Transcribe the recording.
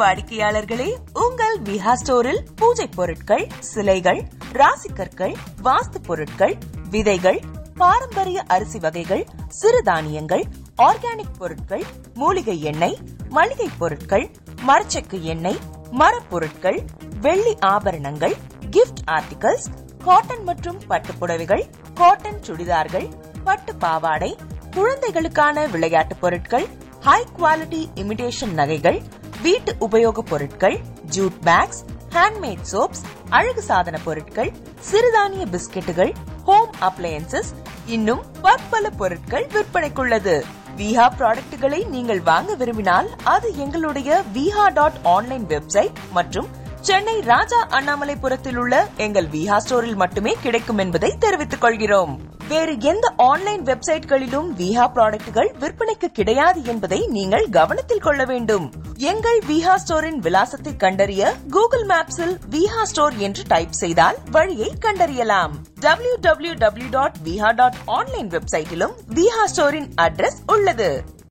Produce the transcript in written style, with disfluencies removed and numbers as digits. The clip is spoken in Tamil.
வாடிக்கையாளர்களே, உங்கள் விஹா ஸ்டோரில் பூஜை பொருட்கள், சிலைகள், ராசிக்கற்கள், வாஸ்து பொருட்கள், விதைகள், பாரம்பரிய அரிசி வகைகள், சிறுதானியங்கள், ஆர்கானிக் பொருட்கள், மூலிகை எண்ணெய், மளிகை பொருட்கள், மரச்செக்கு எண்ணெய், மரப்பொருட்கள், வெள்ளி ஆபரணங்கள், கிஃப்ட் ஆர்டிகல்ஸ், காட்டன் மற்றும் பட்டு புடவைகள், காட்டன் சுடிதார்கள், பட்டு பாவாடை, குழந்தைகளுக்கான விளையாட்டு பொருட்கள், ஹை குவாலிட்டி இமிடேஷன் நகைகள், வீட்டு உபயோக பொருட்கள், ஜூட் பேக்ஸ், ஹேண்ட்மேட் சோப்ஸ், அழகு சாதன பொருட்கள், சிறுதானிய பிஸ்கெட்டுகள், ஹோம் அப்ளையன்சஸ், இன்னும் பற்பல பொருட்கள் விற்பனைக்குள்ளது. விஹா ப்ராடக்ட்களை நீங்கள் வாங்க விரும்பினால் அது எங்களுடைய viha.online வெப்சைட் மற்றும் சென்னை ராஜா அண்ணாமலைபுரத்தில் உள்ள எங்கள் விஹா ஸ்டோரில் மட்டுமே கிடைக்கும் என்பதை தெரிவித்துக் கொள்கிறோம். வேறு எந்த ஆன்லைன் வெப்சைட்களிலும் விஹா ப்ராடக்ட்கள் விற்பனைக்கு கிடையாது என்பதை நீங்கள் கவனத்தில் கொள்ள வேண்டும். எங்கள் விஹா ஸ்டோரின் விலாசத்தை கண்டறிய கூகுள் மேப்ஸில் விஹா ஸ்டோர் என்று டைப் செய்தால் வழியை கண்டறியலாம். www.viha.online வெப்சைட்டிலும் விஹா ஸ்டோரின் அட்ரஸ் உள்ளது.